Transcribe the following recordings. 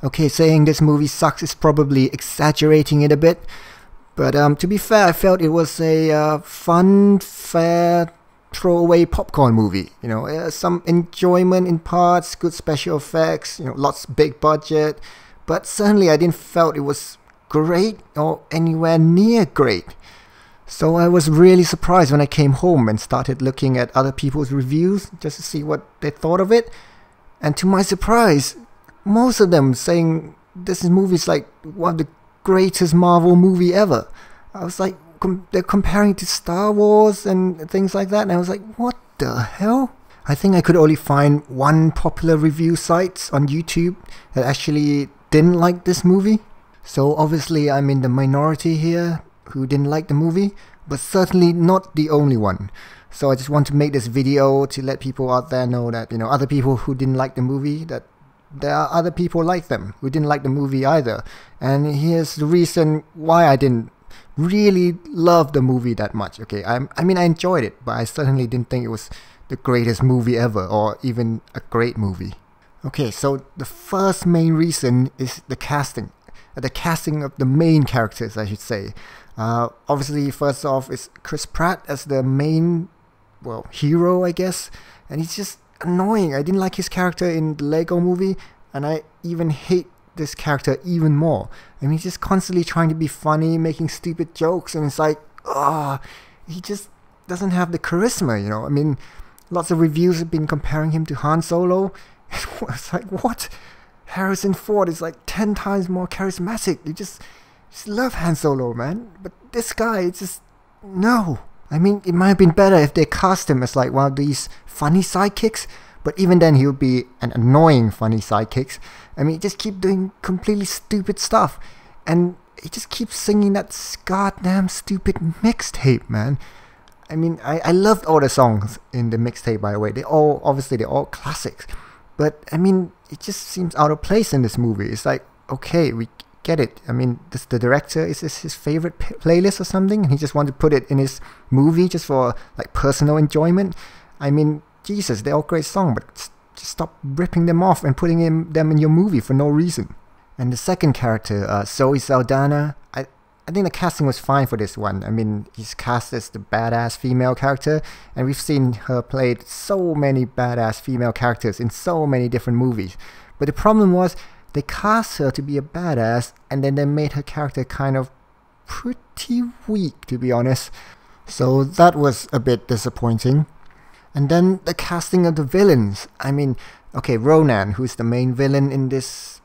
Okay, saying this movie sucks is probably exaggerating it a bit, but to be fair, I felt it was a fun, fair, throwaway popcorn movie. Some enjoyment in parts, good special effects, lots big budget, but certainly I didn't felt it was great or anywhere near great. So I was really surprised when I came home and started looking at other people's reviews just to see what they thought of it. And to my surprise, most of them saying this movie is like one of the greatest Marvel movie ever. I was like, they're comparing to Star Wars and things like that, and I was like, what the hell? I think I could only find one popular review site on YouTube that actually didn't like this movie. So obviously I'm in the minority here who didn't like the movie, but certainly not the only one. So I just want to make this video to let people out there know that, other people who didn't like the movie, that there are other people like them who didn't like the movie either. And here's the reason why I didn't really love the movie that much. Okay, I mean I enjoyed it, but I certainly didn't think it was the greatest movie ever or even a great movie. Okay, so the first main reason is the casting. The casting of the main characters, I should say. Obviously, first off, is Chris Pratt as the main, hero, I guess. And he's just annoying. I didn't like his character in the Lego movie, and I even hate this character even more. I mean, he's just constantly trying to be funny, making stupid jokes, and it's like, he just doesn't have the charisma, I mean, lots of reviews have been comparing him to Han Solo. It's like, what? Harrison Ford is like 10 times more charismatic. You just love Han Solo, man. But this guy, it's just, no. I mean, it might have been better if they cast him as like one of these funny sidekicks, but even then he would be an annoying funny sidekick. I mean, he just keep doing completely stupid stuff, and he just keeps singing that goddamn stupid mixtape, man. I mean, I loved all the songs in the mixtape, by the way. They're all classics. But, I mean, it just seems out of place in this movie. It's like, okay, we get it. I mean, the director, is this his favorite playlist or something? And he just wanted to put it in his movie just for, like, personal enjoyment. I mean, Jesus, they're all great songs, but just stop ripping them off and putting them in your movie for no reason. And the second character, Zoe Saldana, I think the casting was fine for this one. I mean, he's cast as the badass female character, and we've seen her played so many badass female characters in so many different movies. But the problem was, they cast her to be a badass, and then they made her character kind of pretty weak, to be honest. So that was a bit disappointing. And then the casting of the villains. I mean, okay, Ronan, who's the main villain in this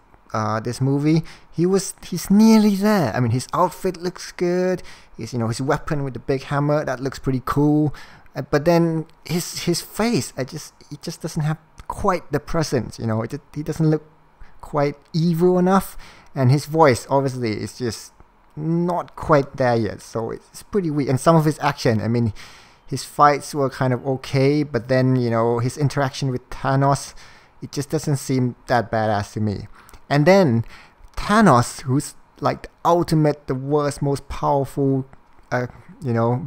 movie, he's nearly there. I mean, his outfit looks good. His weapon with the big hammer, that looks pretty cool. But then his face, he just doesn't have quite the presence. He doesn't look quite evil enough, and his voice obviously is just not quite there yet. So it's pretty weak. And some of his action, I mean, his fights were kind of okay, but then his interaction with Thanos, it just doesn't seem that badass to me. And then Thanos, who's like the worst, most powerful,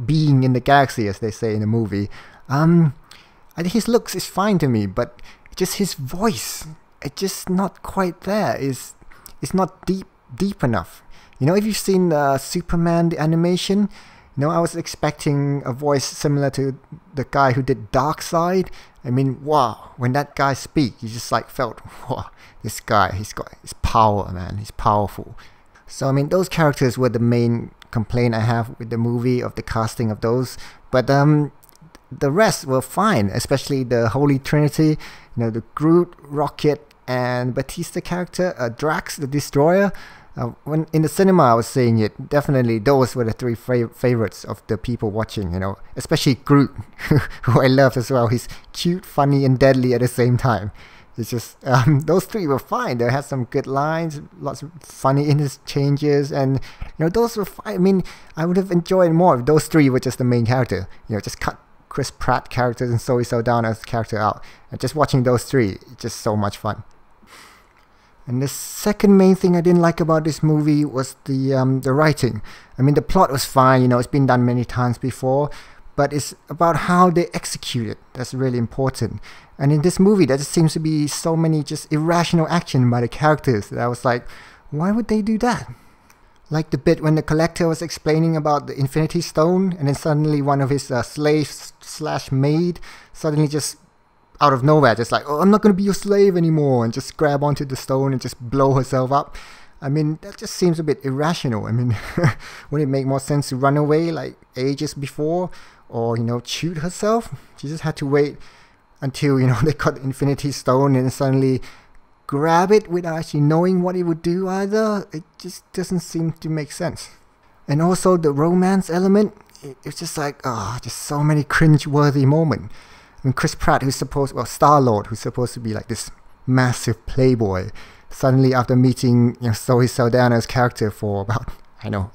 being in the galaxy, as they say in the movie. I think his looks is fine to me, but just his voice, it's just not quite there. It's not deep enough. If you've seen Superman the animation, I was expecting a voice similar to the guy who did Darkseid. I mean, wow, when that guy speaks, you just like felt, wow, this guy, he's got his power, man, he's powerful. So, I mean, those characters were the main complaint I have with the movie, of the casting of those. But the rest were fine, especially the Holy Trinity, the Groot, Rocket, and Batista character, Drax the Destroyer. When in the cinema I was seeing it, definitely those were the three favorites of the people watching, especially Groot, who I loved as well. He's cute, funny, and deadly at the same time. It's just, those three were fine. They had some good lines, lots of funny interchanges, and, those were fine. I mean, I would have enjoyed more if those three were just the main character. Just cut Chris Pratt characters and Zoe Saldana's character out. And just watching those three, it's just so much fun. And the second main thing I didn't like about this movie was the writing. I mean, the plot was fine, it's been done many times before, but it's about how they execute it that's really important. And in this movie, there just seems to be so many just irrational action by the characters that I was like, why would they do that? Like the bit when the collector was explaining about the Infinity Stone, and then suddenly one of his slaves slash maid suddenly just out of nowhere, just like, oh, I'm not going to be your slave anymore, and just grab onto the stone and just blow herself up. I mean, that just seems a bit irrational. I mean, wouldn't it make more sense to run away like ages before, or, shoot herself? She just had to wait until, they got the Infinity Stone and suddenly grab it without actually knowing what it would do either. It just doesn't seem to make sense. And also the romance element, it's just like, just so many cringe-worthy moments. I mean, Chris Pratt, Star-Lord, who's supposed to be like this massive playboy, suddenly after meeting Zoe Saldana's character for about,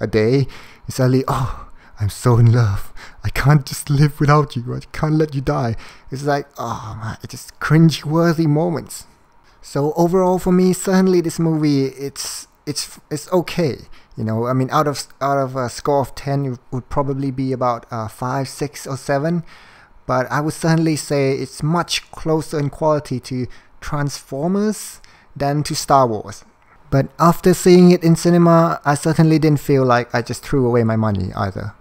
a day, he suddenly, I'm so in love. I can't just live without you. I can't let you die. It's like, man, it's just cringe-worthy moments. So overall for me, certainly this movie, it's okay. I mean, out of a score of 10, it would probably be about 5, 6, or 7. But I would certainly say it's much closer in quality to Transformers than to Star Wars. But after seeing it in cinema, I certainly didn't feel like I just threw away my money either.